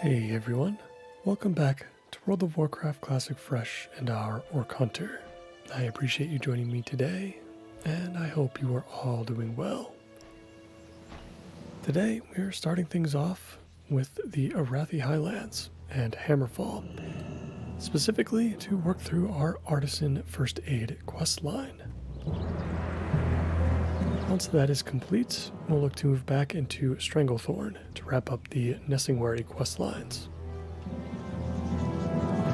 Hey everyone, welcome back to World of Warcraft Classic Fresh and our Orc Hunter. I appreciate you joining me today, and I hope you are all doing well. Today we are starting things off with the Arathi Highlands and Hammerfall, specifically to work through our Artisan First Aid quest line. Once that is complete, we'll look to move back into Stranglethorn to wrap up the Nessingwary quest lines.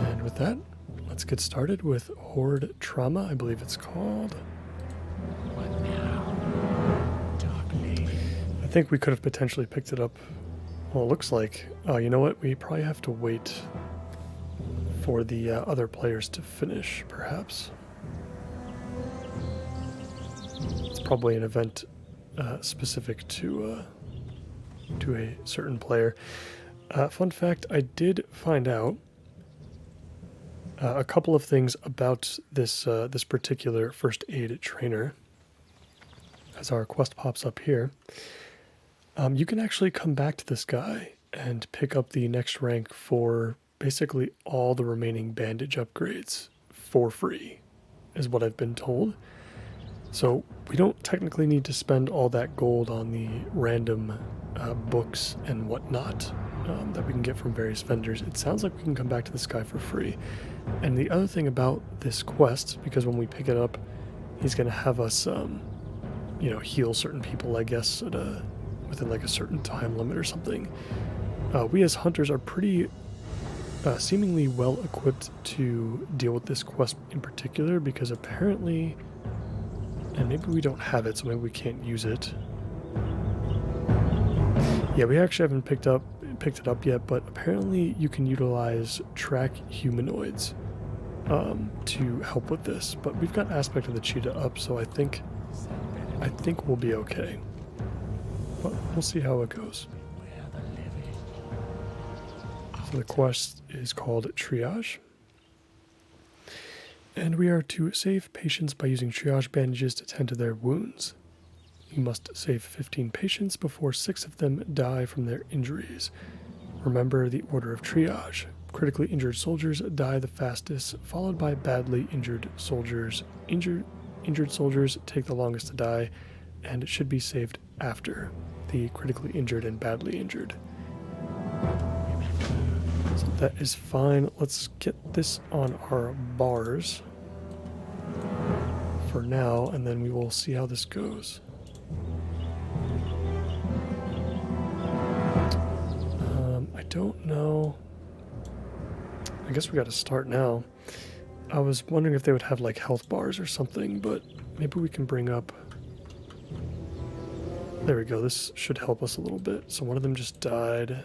And with that, let's get started with Horde Trauma, I believe it's called. I think we could have potentially picked it up. Well, it looks like, you know what, we probably have to wait for the other players to finish, perhaps. It's probably an event specific to a certain player. Fun fact, I did find out a couple of things about this this particular first aid trainer. As our quest pops up here, you can actually come back to this guy and pick up the next rank for basically all the remaining bandage upgrades for free, is what I've been told. So we don't technically need to spend all that gold on the random books and whatnot that we can get from various vendors. It sounds like we can come back to this guy for free. And the other thing about this quest, because when we pick it up, he's going to have us, heal certain people, I guess, at within like a certain time limit or something. We as hunters are pretty seemingly well equipped to deal with this quest in particular, because apparently... And maybe we don't have it, so maybe we can't use it. Yeah, we actually haven't picked it up yet, but apparently you can utilize track humanoids to help with this. But we've got Aspect of the Cheetah up, so I think we'll be okay. But we'll see how it goes. So the quest is called Triage. And we are to save patients by using triage bandages to tend to their wounds. You must save 15 patients before 6 of them die from their injuries. Remember the order of triage. Critically injured soldiers die the fastest, followed by badly injured soldiers. Injured soldiers take the longest to die, and should be saved after the critically injured and badly injured. So that is fine. Let's get this on our bars for now, and then we will see how this goes. I don't know. I guess we got to start now. I was wondering if they would have like health bars or something, but maybe we can bring up... There we go. This should help us a little bit. So one of them just died.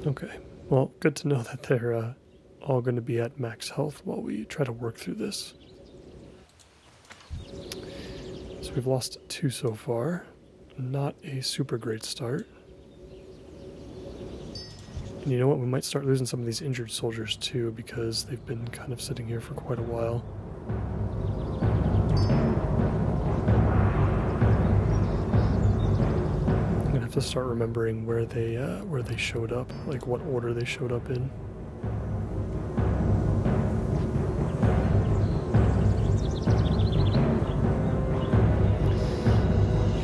Okay, well, good to know that they're all going to be at max health while we try to work through this. So we've lost 2 so far. Not a super great start. And you know what, we might start losing some of these injured soldiers too, because they've been kind of sitting here for quite a while. Have to start remembering where they showed up, like what order they showed up in.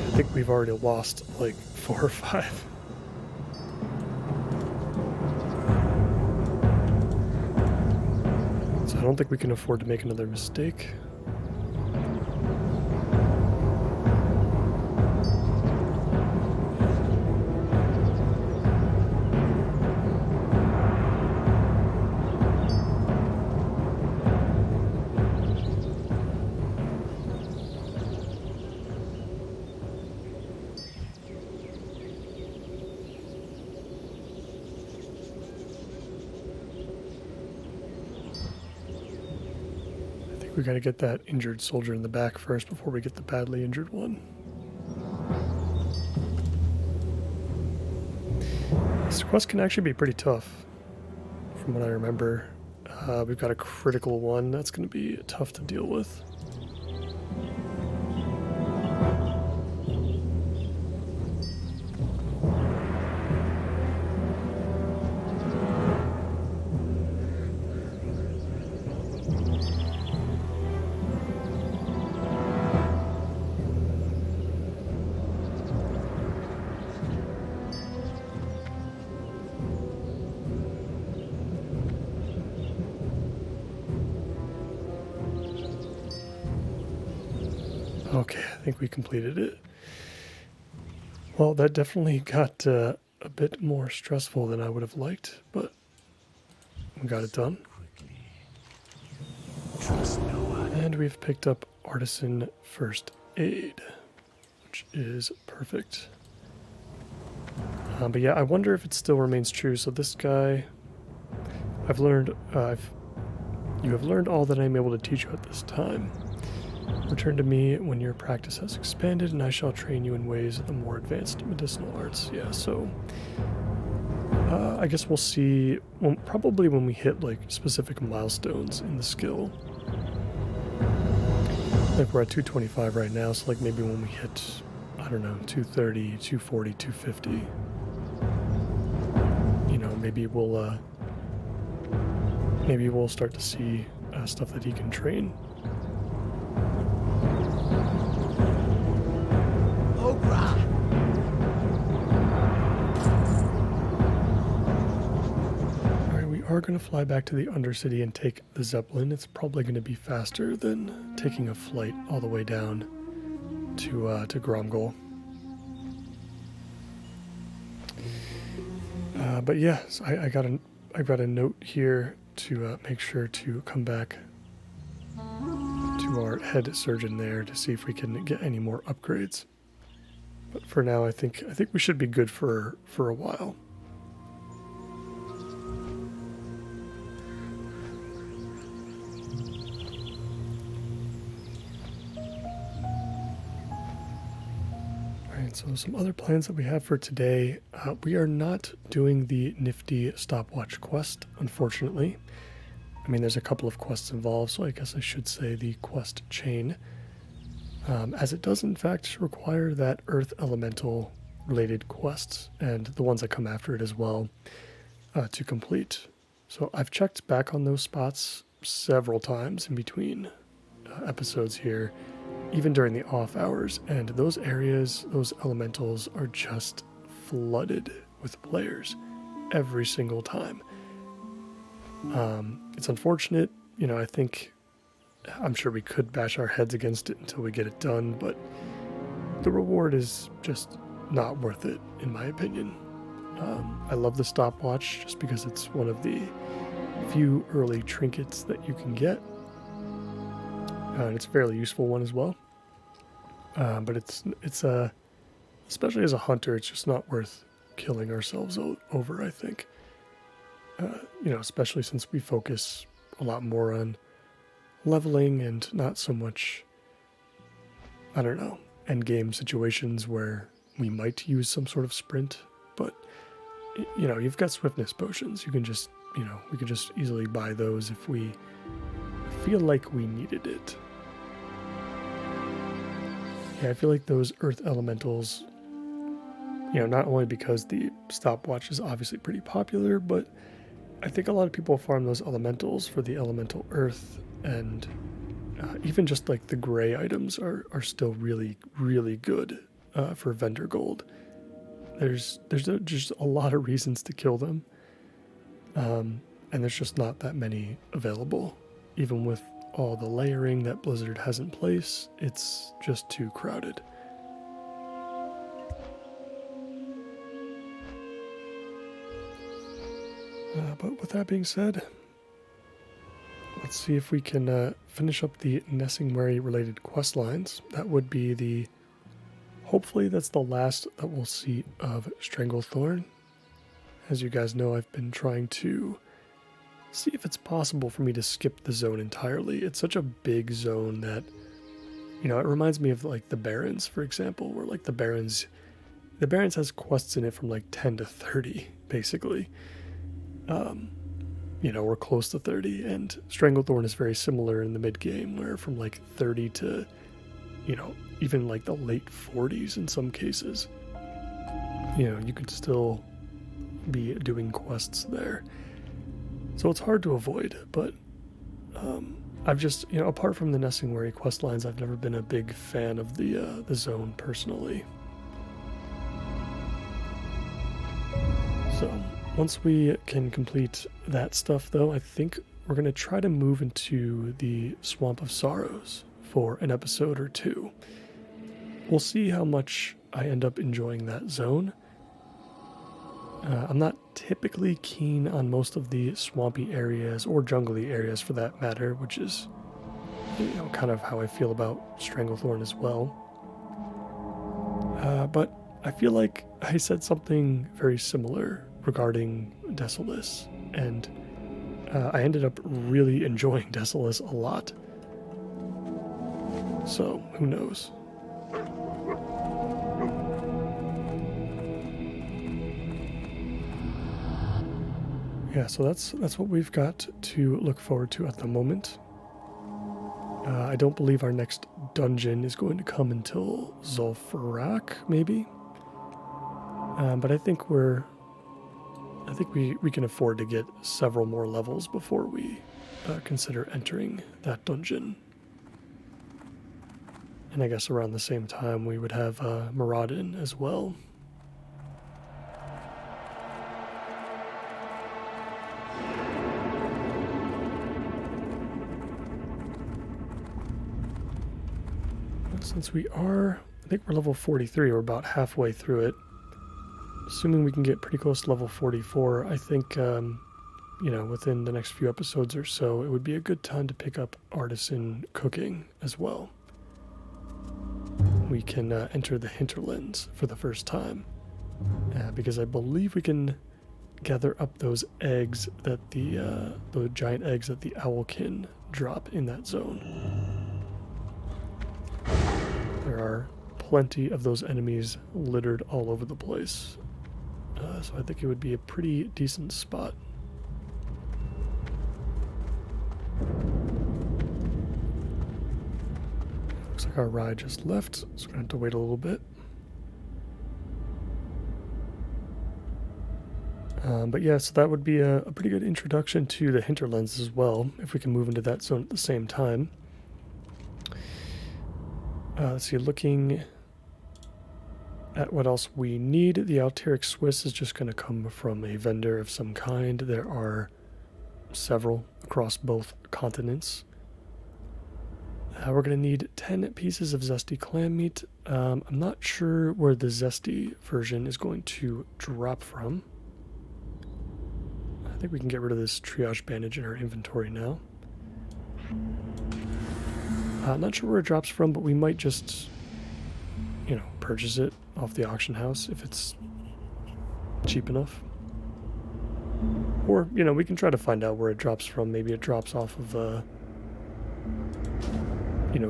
I think we've already lost like 4 or 5. So I don't think we can afford to make another mistake. We gotta get that injured soldier in the back first before we get the badly injured one. This quest can actually be pretty tough, from what I remember. We've got a critical one that's going to be tough to deal with. Okay, I think we completed it. Well, that definitely got a bit more stressful than I would have liked, but we got it done. And we've picked up Artisan First Aid, which is perfect. But yeah, I wonder if it still remains true. So this guy, I've learned, you have learned all that I am able to teach you at this time. Return to me when your practice has expanded, and I shall train you in ways of the more advanced medicinal arts. Yeah, so I guess we'll see, probably when we hit like specific milestones in the skill. Like we're at 225 right now, so like maybe when we hit, I don't know, 230, 240, 250, you know, maybe we'll start to see stuff that he can train. Alright, we are going to fly back to the Undercity and take the Zeppelin. It's probably going to be faster than taking a flight all the way down to Gromgol. But yeah, so I got a note here to make sure to come back to our head surgeon there to see if we can get any more upgrades. But for now, I think we should be good for a while. Alright, so some other plans that we have for today. We are not doing the nifty stopwatch quest, unfortunately. I mean, there's a couple of quests involved, so I guess I should say the quest chain. As it does, in fact, require that Earth Elemental related quests, and the ones that come after it as well, to complete. So I've checked back on those spots several times in between episodes here, even during the off hours, and those areas, those elementals are just flooded with players every single time. It's unfortunate, you know, I'm sure we could bash our heads against it until we get it done, but the reward is just not worth it, in my opinion. I love the stopwatch just because it's one of the few early trinkets that you can get. And it's a fairly useful one as well. But it's especially as a hunter, it's just not worth killing ourselves over, I think. You know, especially since we focus a lot more on leveling and not so much, I don't know, endgame situations where we might use some sort of sprint. But, you know, you've got swiftness potions. You can just, you know, we could just easily buy those if we feel like we needed it. Yeah, I feel like those earth elementals, you know, not only because the stopwatch is obviously pretty popular, but I think a lot of people farm those elementals for the elemental earth, and even just like the gray items are still really, really good for vendor gold. There's just a lot of reasons to kill them, and there's just not that many available. Even with all the layering that Blizzard has in place, it's just too crowded. But with that being said, let's see if we can finish up the Nessingwary related quest lines. That would be hopefully that's the last that we'll see of Stranglethorn. As you guys know, I've been trying to see if it's possible for me to skip the zone entirely. It's such a big zone that, you know, it reminds me of like the Barrens, for example, where like the Barrens has quests in it from like 10 to 30, basically. You know, we're close to 30, and Stranglethorn is very similar in the mid-game, where from like 30 to, you know, even like the late 40s in some cases, you know, you could still be doing quests there. So it's hard to avoid, but I've just, you know, apart from the Nessingwary quest lines, I've never been a big fan of the zone personally. So once we can complete that stuff, though, I think we're going to try to move into the Swamp of Sorrows for an episode or two. we'll see how much I end up enjoying that zone. I'm not typically keen on most of the swampy areas, or jungly areas for that matter, which is, kind of how I feel about Stranglethorn as well. But I feel like I said something very similar regarding Desolace, and I ended up really enjoying Desolace a lot. So, who knows? Yeah, so that's what we've got to look forward to at the moment. I don't believe our next dungeon is going to come until Zul'Farrak, maybe. But I think we can afford to get several more levels before we consider entering that dungeon. And I guess around the same time we would have Moradin as well. Since I think we're level 43, we're about halfway through it. Assuming we can get pretty close to level 44, I think, within the next few episodes or so, it would be a good time to pick up artisan cooking as well. We can enter the hinterlands for the first time, because I believe we can gather up those eggs that the giant eggs that the owlkin drop in that zone. There are plenty of those enemies littered all over the place. So I think it would be a pretty decent spot. Looks like our ride just left, so we're going to have to wait a little bit. But yeah, so that would be a pretty good introduction to the hinterlands as well, if we can move into that zone at the same time. Let's see, looking at what else we need. The Alteric Swiss is just going to come from a vendor of some kind. There are several across both continents. We're going to need 10 pieces of zesty clam meat. I'm not sure where the zesty version is going to drop from. I think we can get rid of this triage bandage in our inventory now. Not sure where it drops from, but we might just, purchase it off the auction house if it's cheap enough. Or, we can try to find out where it drops from. Maybe it drops off of a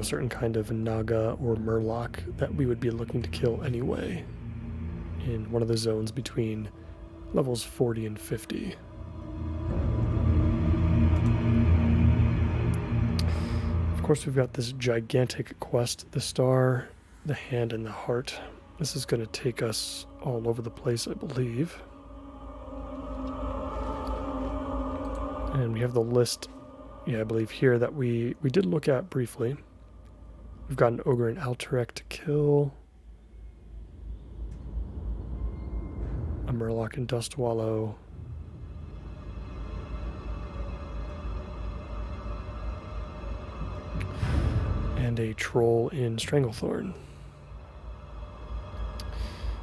certain kind of Naga or Murloc that we would be looking to kill anyway in one of the zones between levels 40 and 50. Of course, we've got this gigantic quest, the Star, the Hand, and the Heart. This is going to take us all over the place, I believe. And we have the list, I believe here, that we did look at briefly. We've got an Ogre and Alterac to kill, a Murloc and Dustwallow, and a Troll in Stranglethorn.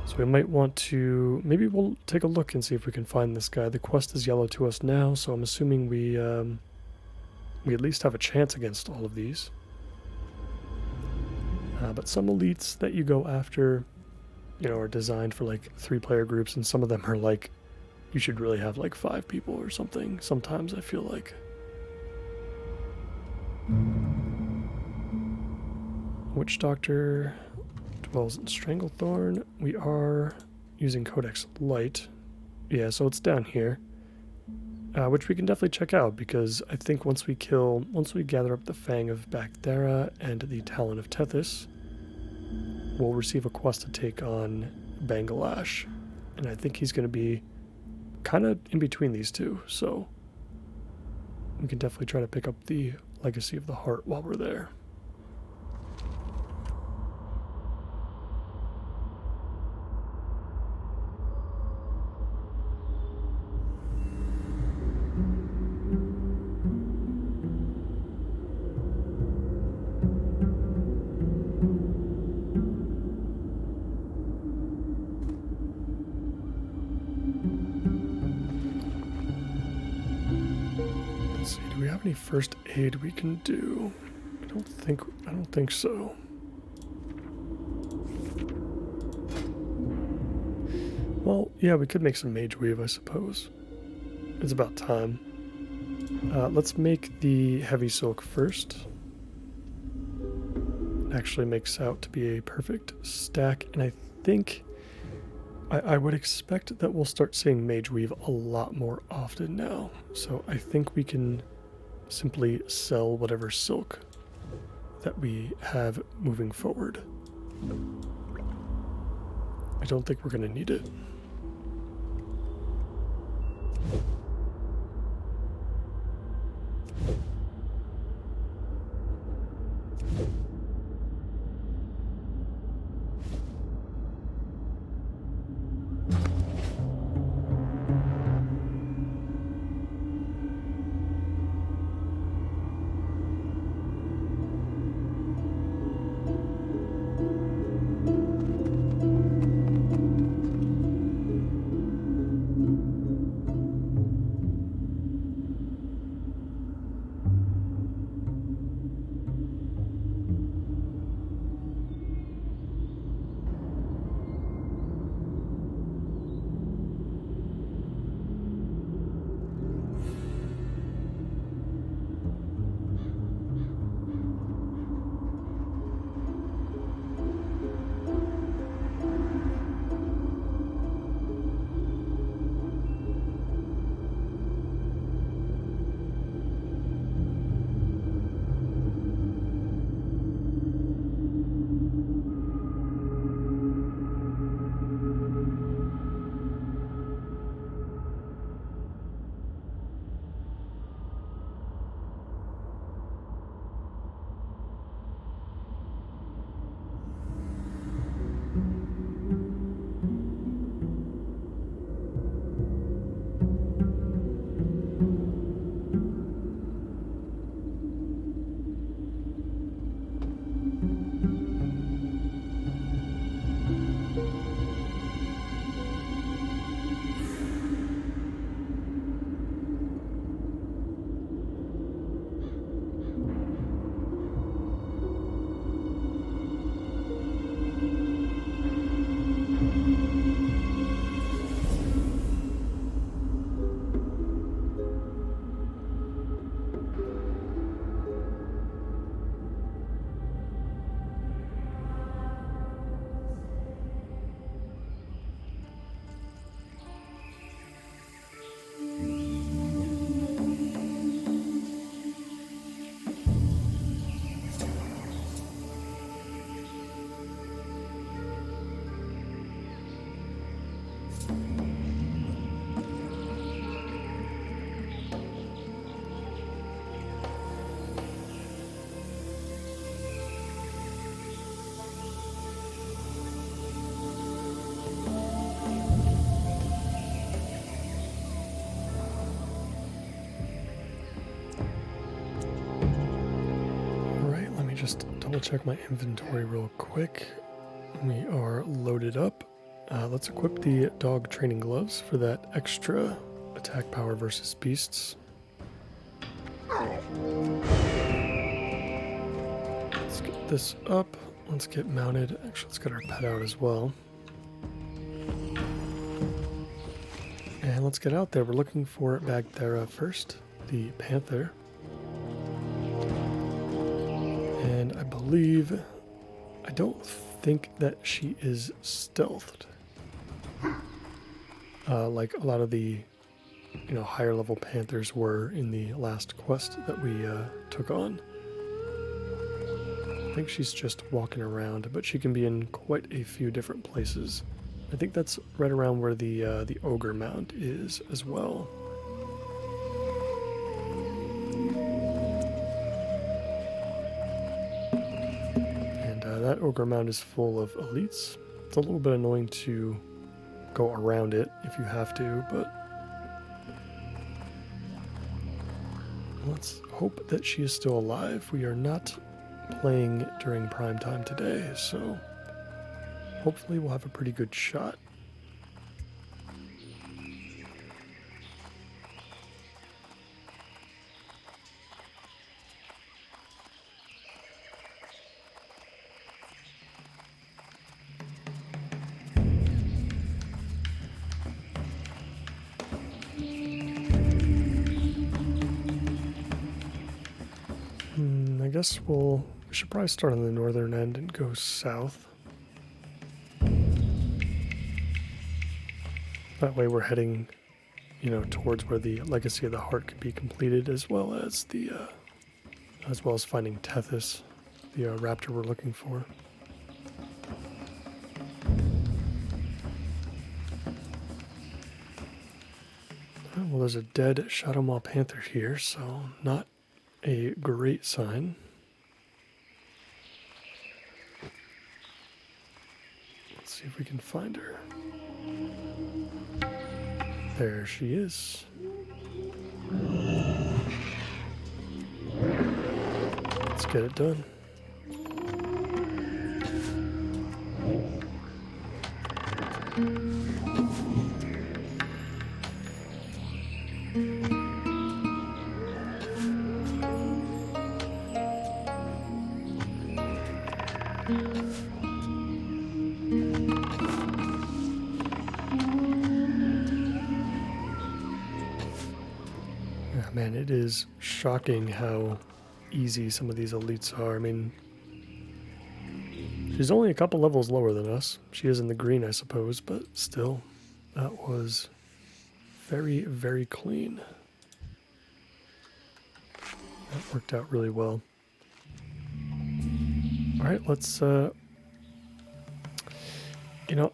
So we might want to, maybe we'll take a look and see if we can find this guy. The quest is yellow to us now, so I'm assuming we at least have a chance against all of these. But some elites that you go after, are designed for like 3-player groups, and some of them are like, you should really have like 5 people or something. Sometimes I feel like. Witch Doctor dwells in Stranglethorn. We are using CodexLite. Yeah, so it's down here. Which we can definitely check out, because I think once we gather up the Fang of Bagdera and the Talon of Tethys, we'll receive a quest to take on Bangalash. And I think he's going to be kind of in between these two, so we can definitely try to pick up the Legacy of the Heart while we're there. we have any first aid we can do? I don't think so. Well, yeah, we could make some mage weave, I suppose. It's about time. Let's make the heavy silk first. Actually makes out to be a perfect stack, and I think I would expect that we'll start seeing mage weave a lot more often now. So I think we can simply sell whatever silk that we have moving forward. I don't think we're going to need it. Just double check my inventory real quick. We are loaded up. Let's equip the dog training gloves for that extra attack power versus beasts. Let's get this up. Let's get mounted. Actually, let's get our pet out as well. And let's get out there. We're looking for Bagthera first, the panther. And I believe, I don't think that she is stealthed. Like a lot of the, higher level panthers were in the last quest that we took on. I think she's just walking around, but she can be in quite a few different places. I think that's right around where the ogre mount is as well. That ogre mound is full of elites. It's a little bit annoying to go around it if you have to, but let's hope that she is still alive. We are not playing during prime time today, so hopefully we'll have a pretty good shot. guess we should probably start on the northern end and go south. That way we're heading, you know, towards where the Legacy of the Heart could be completed, as well as finding Tethys, the raptor we're looking for. Oh, well, there's a dead Shadowmaw Panther here, so not a great sign. Let's see if we can find her. There she is. Let's get it done. Man, it is shocking how easy some of these elites are. I mean, she's only a couple levels lower than us. She is in the green, I suppose, but still, that was very, very clean. That worked out really well. All right, let's, you know,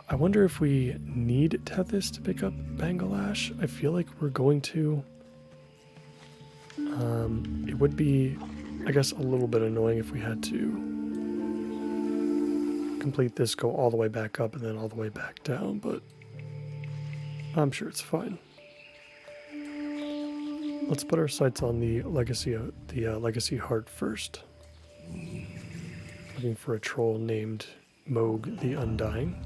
I wonder if we need Tethys to pick up Bangalash. I feel like we're going to. It would be, I guess, a little bit annoying if we had to complete this, go all the way back up, and then all the way back down, but I'm sure it's fine. Let's put our sights on the Legacy Heart first. Looking for a troll named Moog the Undying.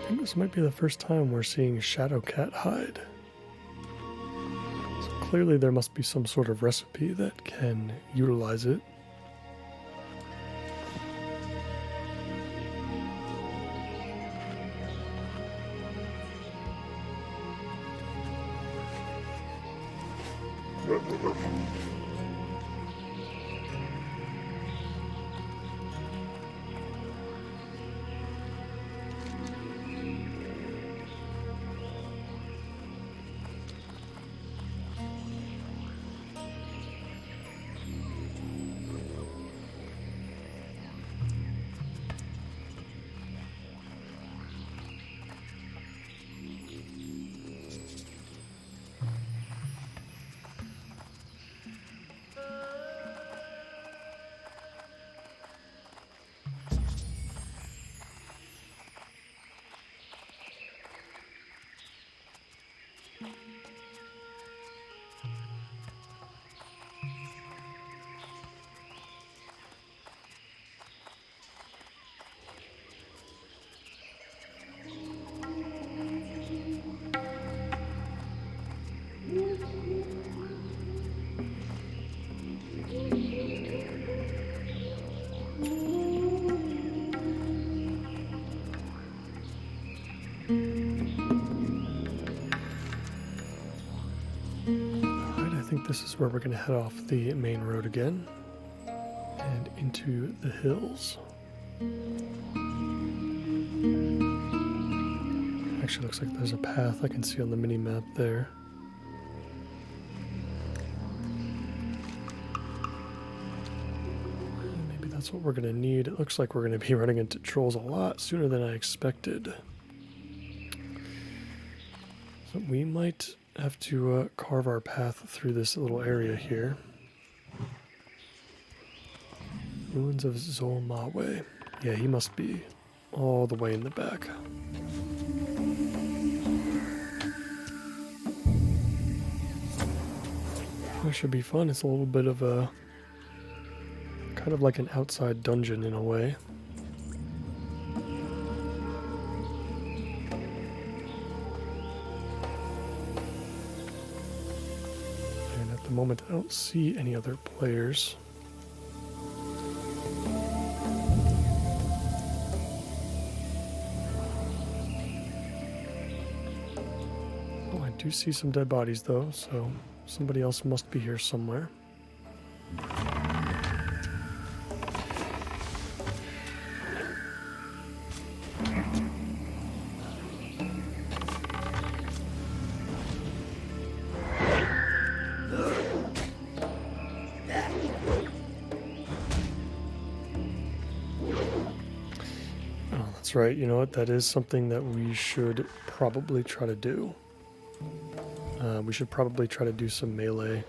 I think this might be the first time we're seeing Shadowcat hide. So clearly there must be some sort of recipe that can utilize it. This is where we're going to head off the main road again and into the hills. Actually looks like there's a path I can see on the mini map there. Maybe that's what we're going to need. It looks like we're going to be running into trolls a lot sooner than I expected. So we might have to carve our path through this little area here. Ruins of Zolmawe. Yeah, he must be all the way in the back. That should be fun. It's a little bit of a kind of like an outside dungeon in a way. the moment I don't see any other players. Oh, I do see some dead bodies though, so somebody else must be here somewhere. That's right, you know what, that is something that we should probably try to do. We should probably try to do some melee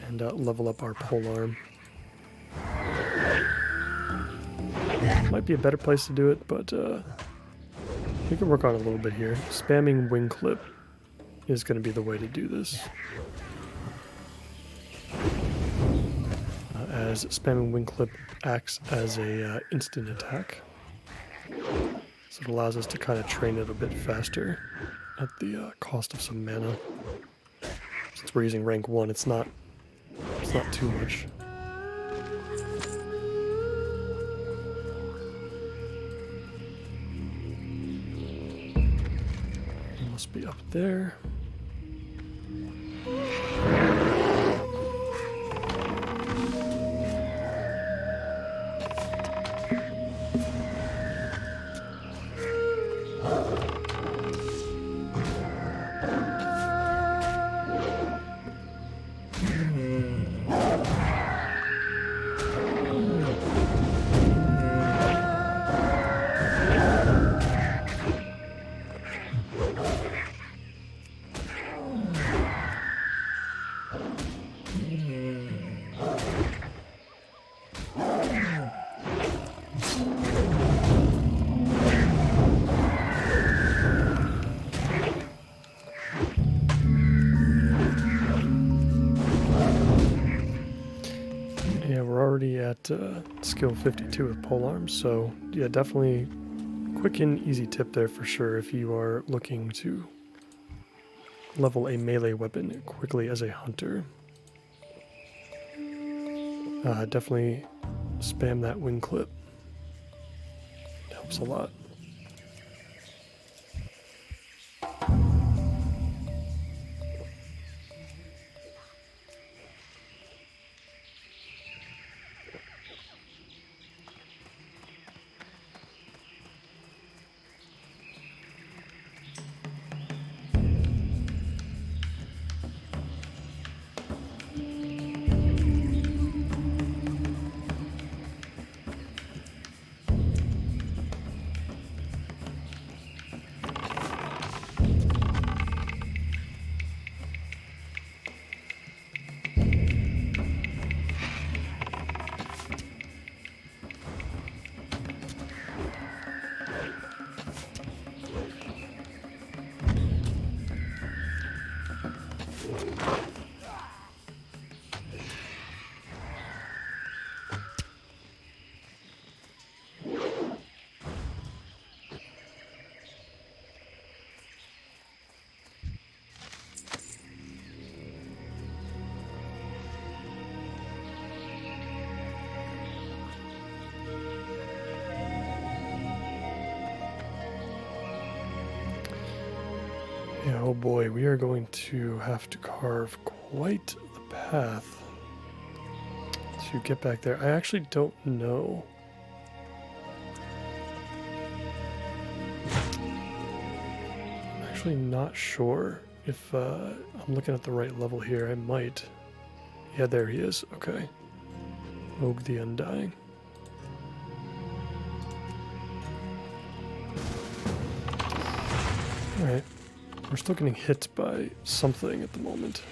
and level up our polearm. Might be a better place to do it, but we can work on it a little bit here. Spamming wing clip is going to be the way to do this. As spamming wing clip acts as a instant attack. So it allows us to kind of train it a bit faster at the cost of some mana. Since we're using rank 1, it's not too much. It must be up there. Yeah, we're already at skill 52 with polearms, so yeah, definitely quick and easy tip there for sure if you are looking to level a melee weapon quickly as a hunter. Definitely spam that wing clip. It helps a lot. Yeah, oh boy, we are going to have to carve quite the path to get back there. I actually don't know. I'm actually not sure if I'm looking at the right level here. I might. Yeah, there he is. Okay. Rogue the Undying. Alright. We're still getting hit by something at the moment.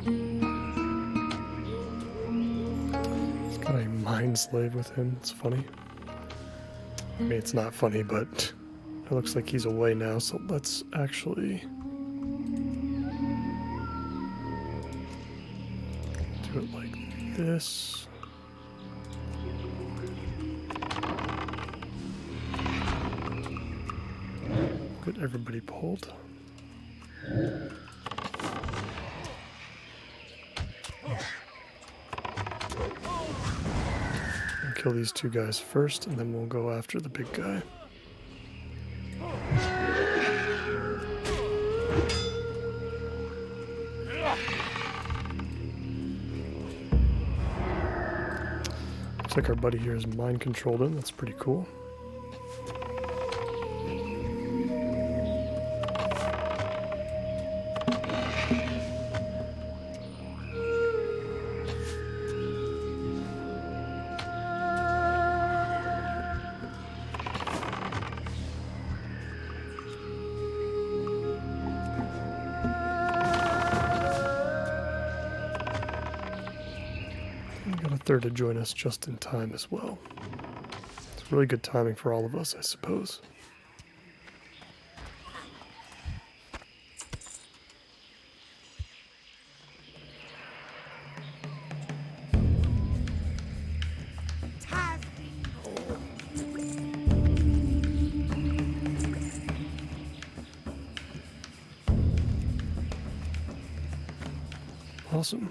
He's got a mind slave with him. It's funny. I mean, it's not funny, but it looks like he's away now, so let's actually do it like this. Get everybody pulled. We'll kill these two guys first, and then we'll go after the big guy. Looks like our buddy here has mind controlled him. That's pretty cool. Third to join us just in time as well. It's really good timing for all of us, I suppose. Awesome.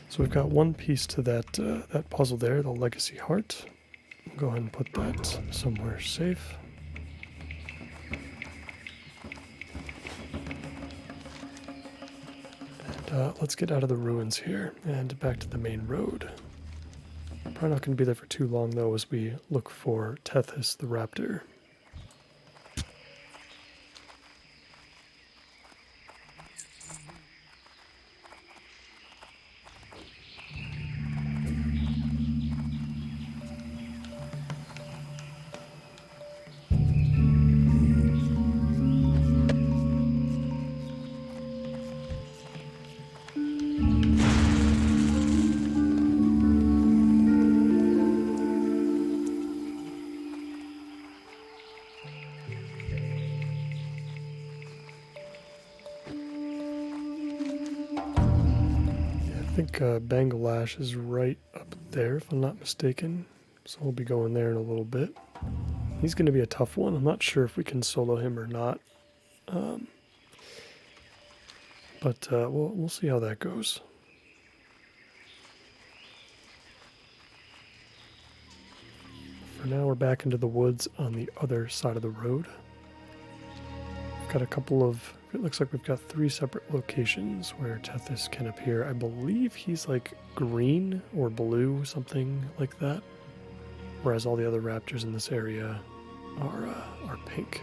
So we've got one piece to that that puzzle there, the legacy heart. We'll go ahead and put that somewhere safe. And let's get out of the ruins here and back to the main road. Probably not going to be there for too long though, as we look for Tethys the raptor. I think Bangladesh is right up there, if I'm not mistaken. So we'll be going there in a little bit. He's going to be a tough one. I'm not sure if we can solo him or not. But we'll see how that goes. For now, we're back into the woods on the other side of the road. We've got a couple of... It looks like we've got 3 separate locations where Tethys can appear. I believe he's like green or blue, something like that. Whereas all the other raptors in this area are pink.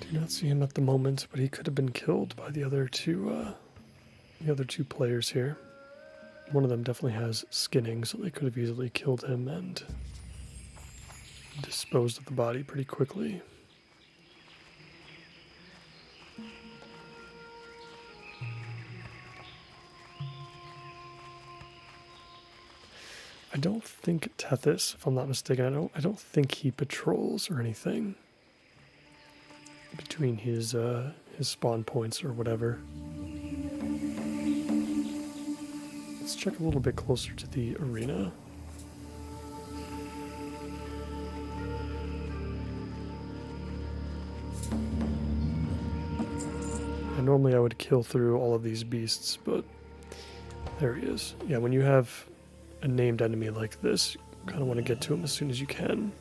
Do not see him at the moment, but he could have been killed by the other two players here. One of them definitely has skinning, so they could have easily killed him and disposed of the body pretty quickly. I don't think Tethys, if I'm not mistaken, I don't think he patrols or anything between his spawn points or whatever. Let's check a little bit closer to the arena. And normally I would kill through all of these beasts, but there he is. Yeah, when you have a named enemy like this, Kind of want to get to him as soon as you can.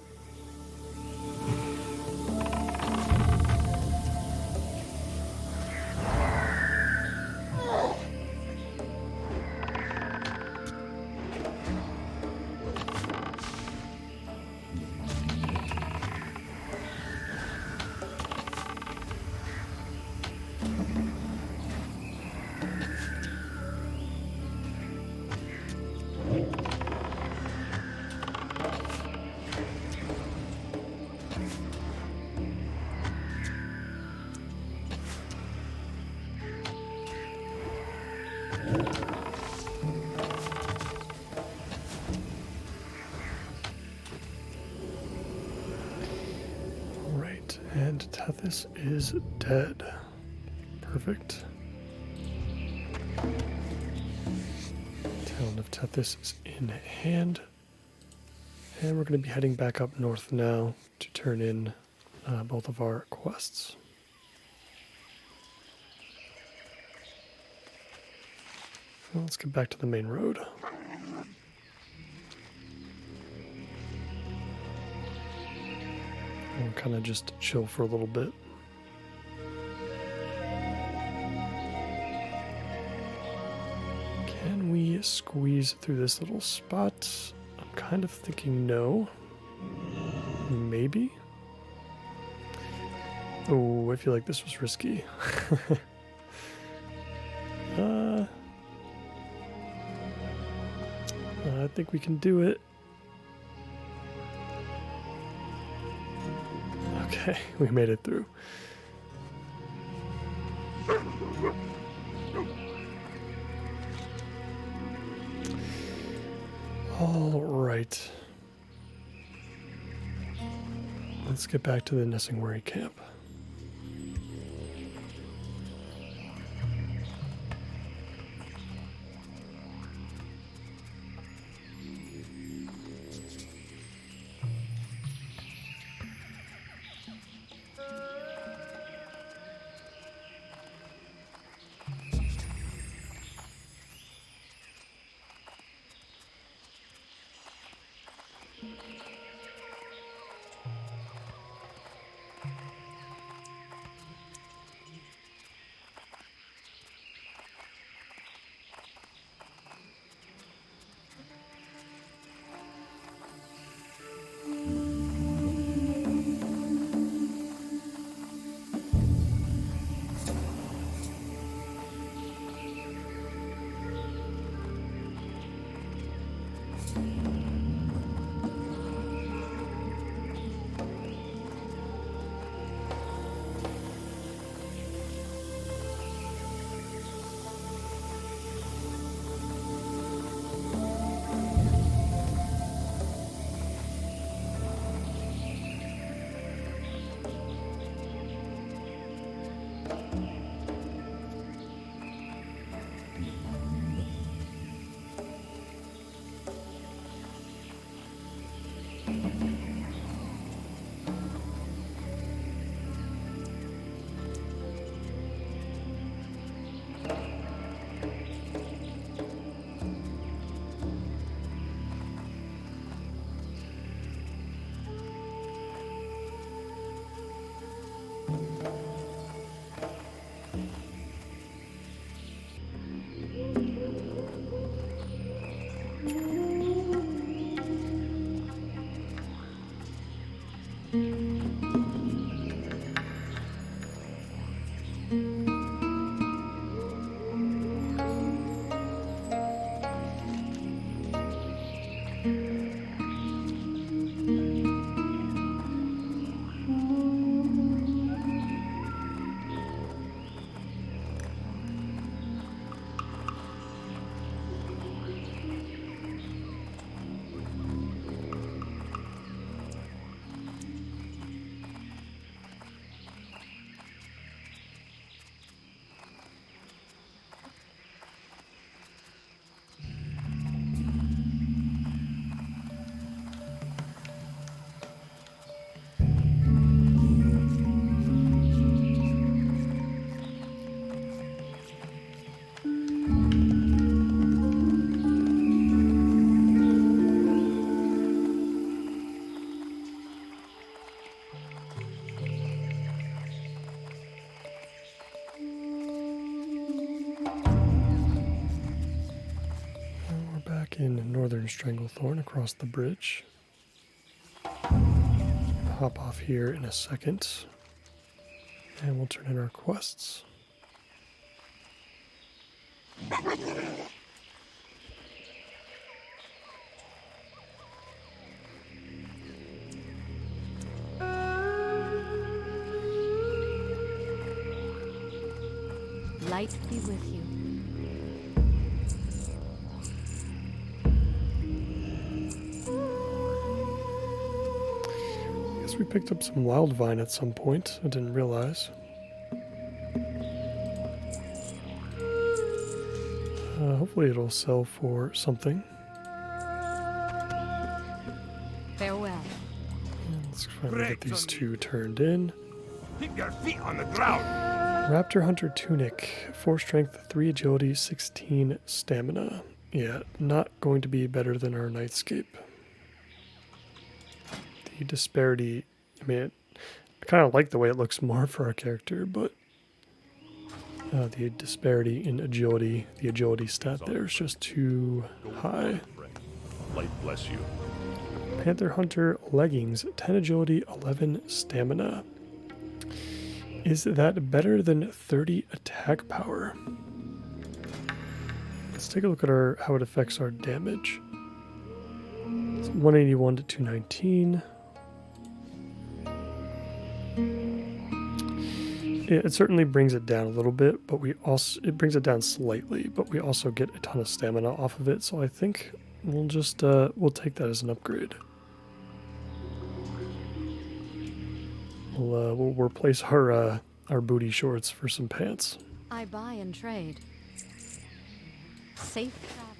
And Tethys is dead. Perfect. Town of Tethys is in hand. And we're going to be heading back up north now to turn in both of our quests. Well, let's get back to the main road. And kind of just chill for a little bit. Can we squeeze through this little spot? I'm kind of thinking no. Maybe? Oh, I feel like this was risky. I think we can do it. Okay, we made it through. All right. Let's get back to the Nessingwary camp. Northern Stranglethorn across the bridge. Hop off here in a second. And we'll turn in our quests. Light be with you. I guess we picked up some wild vine at some point. I didn't realize. Hopefully it'll sell for something. Farewell. And let's finally get these two turned in. Keep your feet on the ground. Raptor Hunter Tunic, 4 strength, 3 agility, 16 stamina. Yeah, not going to be better than our Nightscape. The disparity, I mean, I kind of like the way it looks more for our character, but the disparity in agility, the agility stat there is just too high. Light bless you. Panther Hunter Leggings, 10 agility, 11 stamina. Is that better than 30 attack power? Let's take a look at how it affects our damage. It's 181 to 219. It certainly brings it down a little bit, but it brings it down slightly, but we also get a ton of stamina off of it, so I think we'll just we'll take that as an upgrade. We'll replace our booty shorts for some pants. I buy and trade. Safe travels.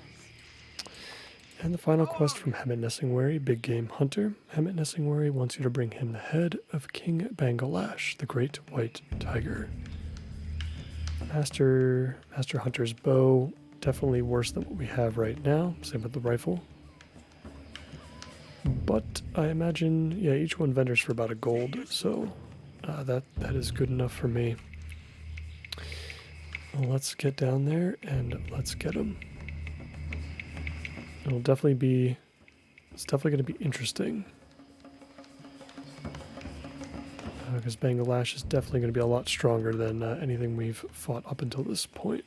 And the final quest from Hemet Nessingwary, Big Game Hunter. Hemet Nessingwary wants you to bring him the head of King Bangalash, the Great White Tiger. Master Hunter's bow, definitely worse than what we have right now. Same with the rifle. But I imagine, yeah, each one vendors for about a gold, so that is good enough for me. Well, let's get down there and let's get him. It's definitely going to be interesting. Because Bangalash is definitely going to be a lot stronger than anything we've fought up until this point.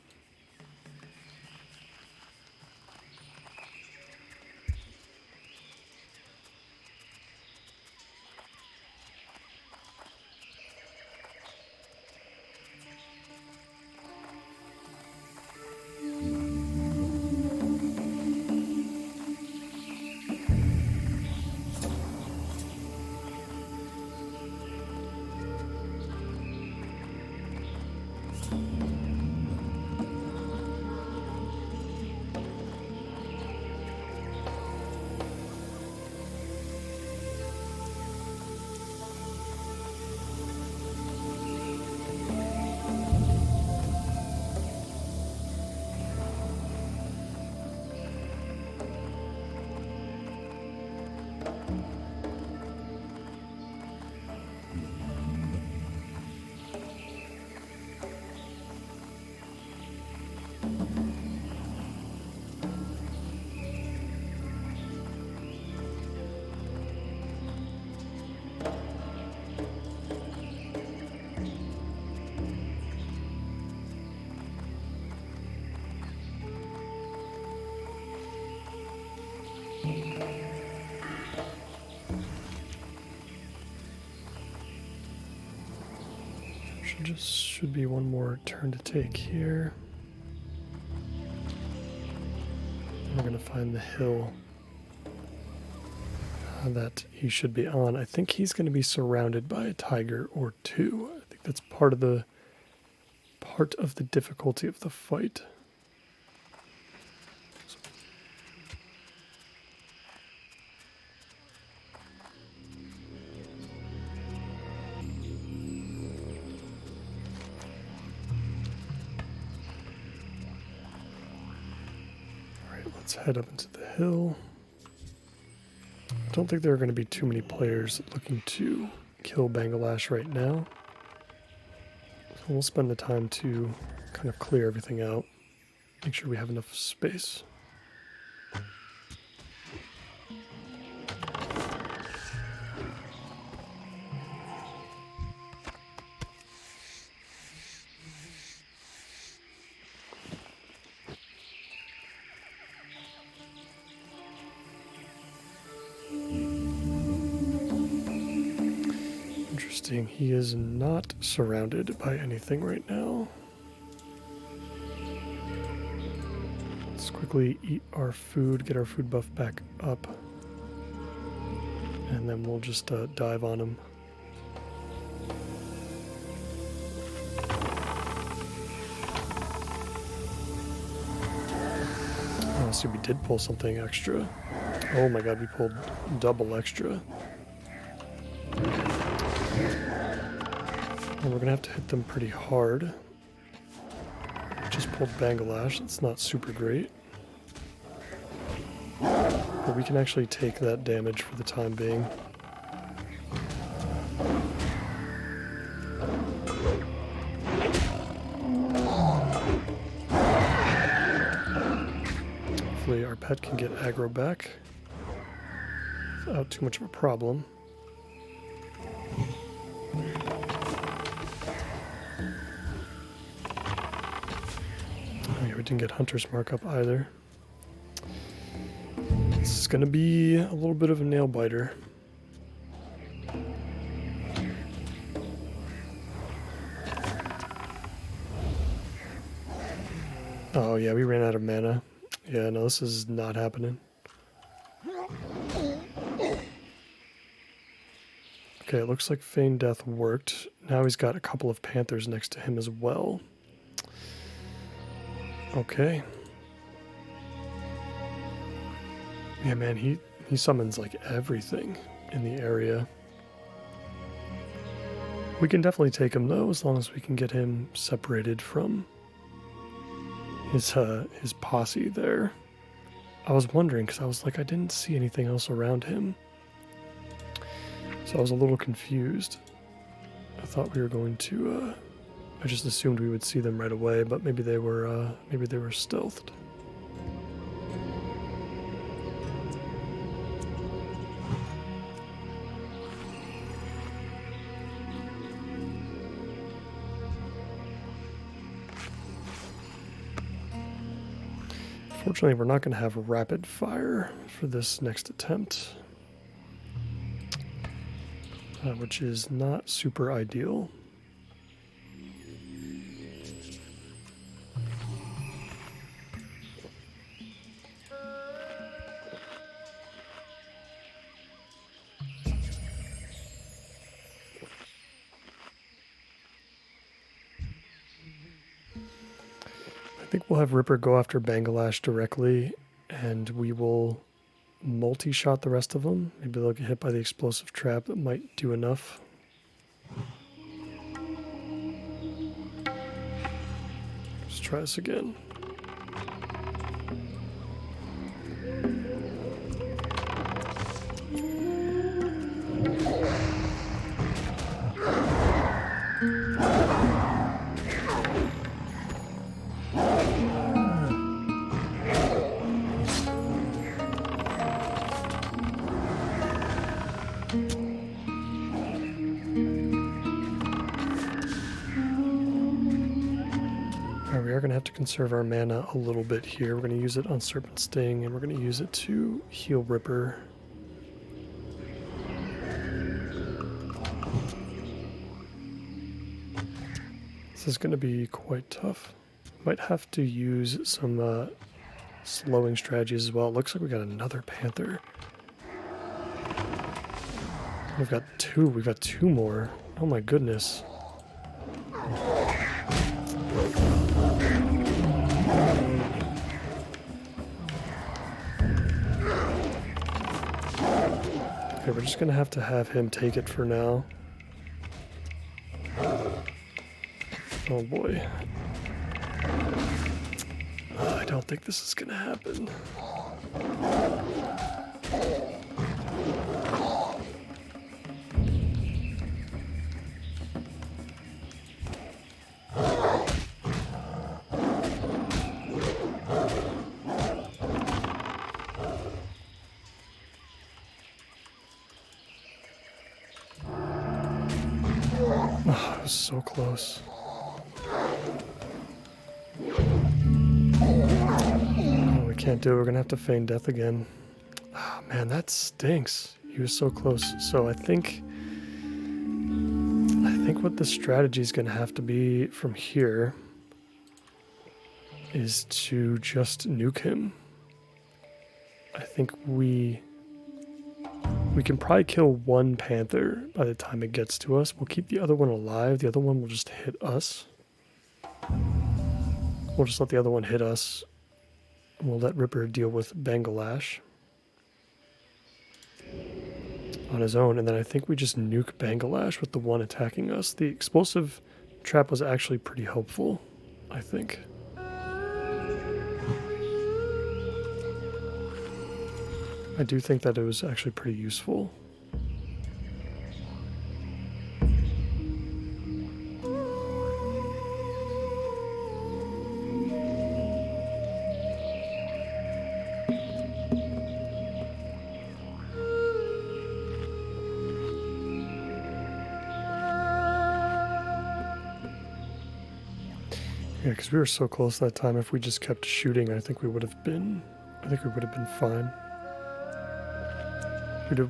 Should be one more turn to take here. We're going to find the hill that he should be on. I think he's going to be surrounded by a tiger or two. I think that's part of the difficulty of the fight. Let's head up into the hill. I don't think there are going to be too many players looking to kill Bangalash right now. So we'll spend the time to kind of clear everything out. Make sure we have enough space. Interesting. He is not surrounded by anything right now. Let's quickly eat our food, get our food buff back up. And then we'll just dive on him. Oh, see, we did pull something extra. Oh my god, we pulled double extra. And we're gonna have to hit them pretty hard. Just pulled Banglash, it's not super great. But we can actually take that damage for the time being. Hopefully our pet can get aggro back without too much of a problem. Oh yeah, we didn't get Hunter's markup either. This is going to be a little bit of a nail biter. Oh yeah, we ran out of mana. Yeah, no, this is not happening. Okay, it looks like Feign Death worked. Now he's got a couple of Panthers next to him as well. Okay. Yeah, man, he summons like everything in the area. We can definitely take him though, as long as we can get him separated from his posse there. I was wondering, because I was like, I didn't see anything else around him. So I was a little confused. I thought we were going to, I just assumed we would see them right away, but maybe they were stealthed. Fortunately, we're not going to have rapid fire for this next attempt, which is not super ideal. I think we'll have Ripper go after Banglash directly, and we will multi-shot the rest of them. Maybe they'll get hit by the explosive trap. That might do enough. Let's try this again. We are going to have to conserve our mana a little bit here. We're going to use it on Serpent Sting, and we're going to use it to heal Ripper. This is going to be quite tough. Might have to use some slowing strategies as well. It looks like we got another Panther. We've got two. We've got two more. Oh my goodness. Okay, we're just going to have him take it for now. Oh boy. I don't think this is going to happen. Oh, it was so close. Oh, we can't do it. We're going to have to feign death again. Oh, man, that stinks. He was so close. So I think think what the strategy is going to have to be from here is to just nuke him. I think we can probably kill one panther by the time it gets to us. We'll keep the other one alive. The other one will just hit us. We'll just let the other one hit us. And we'll let Ripper deal with Bangalash on his own. And then I think we just nuke Bangalash with the one attacking us. The explosive trap was actually pretty helpful, I think. I do think that it was actually pretty useful. Yeah, because we were so close that time. If we just kept shooting, I think we would have been fine.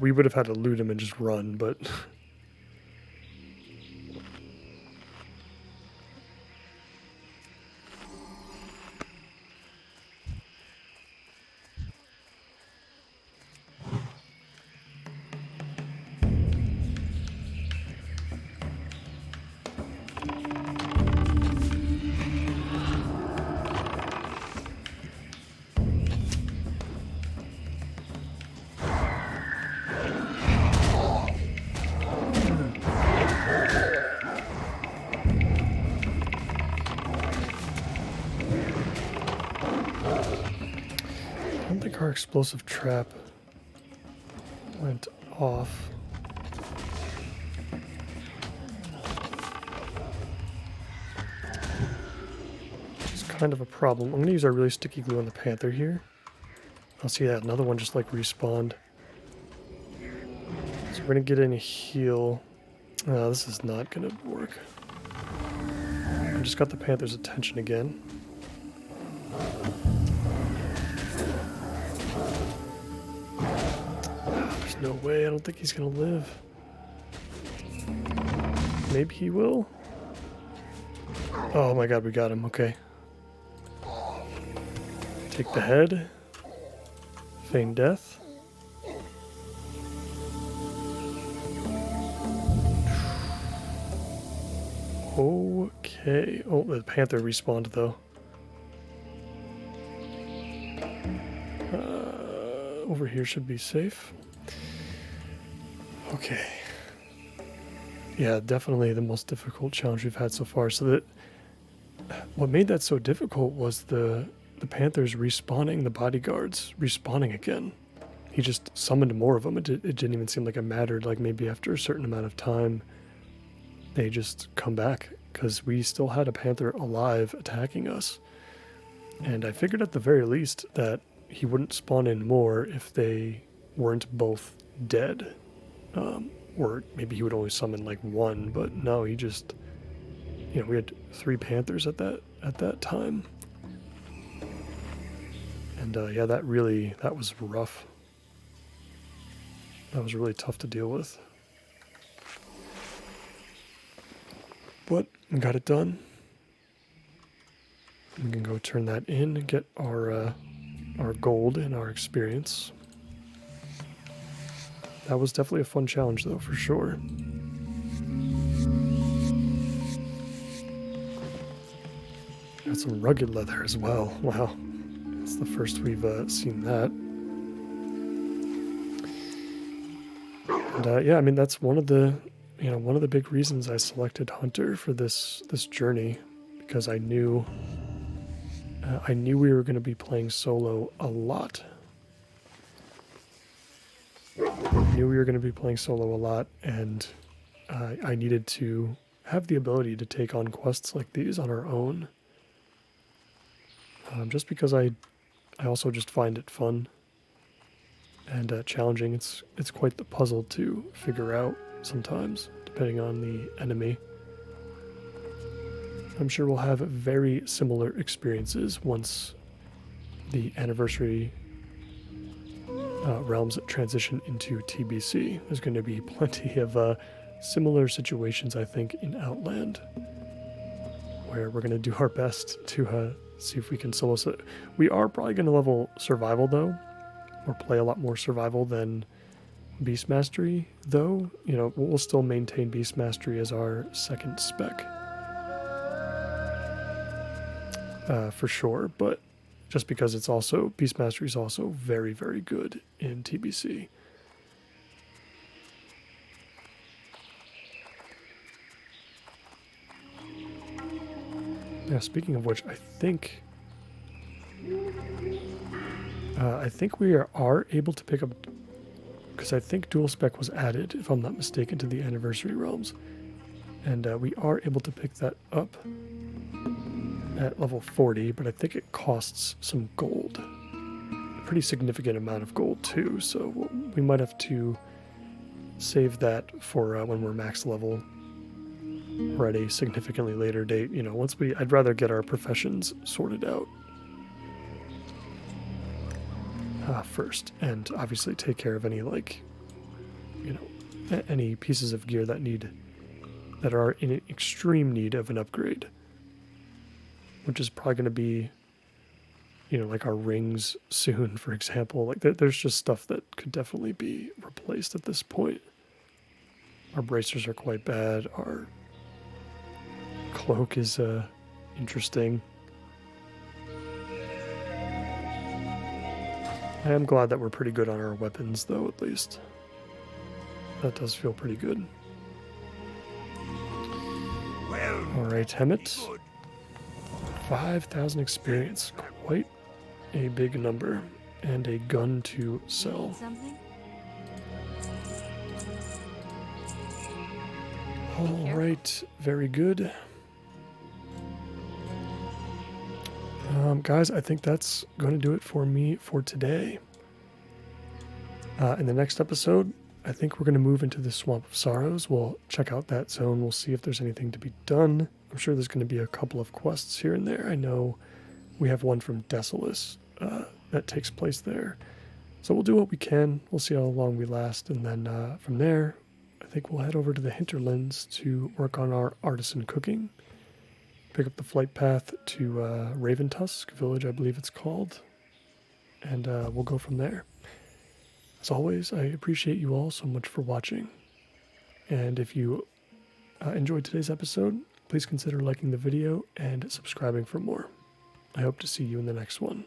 We would have had to loot him and just run, but I don't think our explosive trap went off. Which is kind of a problem. I'm going to use our really sticky glue on the panther here. I'll see that another one just like respawned. So we're going to get in a heal. This is not going to work. I just got the panther's attention again. No way, I don't think he's gonna live. Maybe he will? Oh my god, we got him, okay. Take the head. Feign death. Okay. Oh, the panther respawned though. Over here should be safe. Okay. Yeah, definitely the most difficult challenge we've had so far. So that what made that so difficult was the Panthers respawning, the bodyguards respawning again. He just summoned more of them. It didn't even seem like it mattered. Like maybe after a certain amount of time, they just come back because we still had a Panther alive attacking us. And I figured at the very least that he wouldn't spawn in more if they weren't both dead. Or maybe he would only summon like one, but no, he just, you know, we had 3 Panthers at that time. And yeah, that was rough. That was really tough to deal with. But we got it done. We can go turn that in and get our gold and our experience. That was definitely a fun challenge, though, for sure. Got some rugged leather as well. Wow, it's the first we've seen that. And yeah, I mean that's one of the big reasons I selected Hunter for this journey, because I knew we were going to be playing solo a lot. And I needed to have the ability to take on quests like these on our own. Just because I also just find it fun and challenging. It's quite the puzzle to figure out sometimes, depending on the enemy. I'm sure we'll have very similar experiences once the anniversary realms transition into TBC. There's going to be plenty of similar situations, I think, in Outland, where we're going to do our best to see if we can solo. We are probably going to level survival, though, or play a lot more survival than Beast Mastery, though. You know, we'll still maintain Beast Mastery as our second spec. For sure, but just because it's also, Beast Mastery is also very, very good in TBC. Now, speaking of which, I think we are able to pick up, because I think dual spec was added, if I'm not mistaken, to the Anniversary Realms, and we are able to pick that up at level 40, but I think it costs some gold. A pretty significant amount of gold, too, so we might have to save that for when we're max level, or at a significantly later date. You know, I'd rather get our professions sorted out first, and obviously take care of any, like, you know, any pieces of gear that are in extreme need of an upgrade. Which is probably going to be, you know, like our rings soon, for example. Like, there's just stuff that could definitely be replaced at this point. Our bracers are quite bad. Our cloak is interesting. I am glad that we're pretty good on our weapons, though, at least. That does feel pretty good. Well, Alright, Hemet. 5,000 experience, quite a big number, and a gun to sell. Need something? All right, very good. Guys, I think that's going to do it for me for today. In the next episode, I think we're going to move into the Swamp of Sorrows. We'll check out that zone. We'll see if there's anything to be done. I'm sure there's going to be a couple of quests here and there. I know we have one from Desolus that takes place there. So we'll do what we can. We'll see how long we last. And then from there, I think we'll head over to the hinterlands to work on our artisan cooking. Pick up the flight path to Raventusk Village, I believe it's called. And we'll go from there. As always, I appreciate you all so much for watching. And if you enjoyed today's episode, please consider liking the video and subscribing for more. I hope to see you in the next one.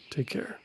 Take care.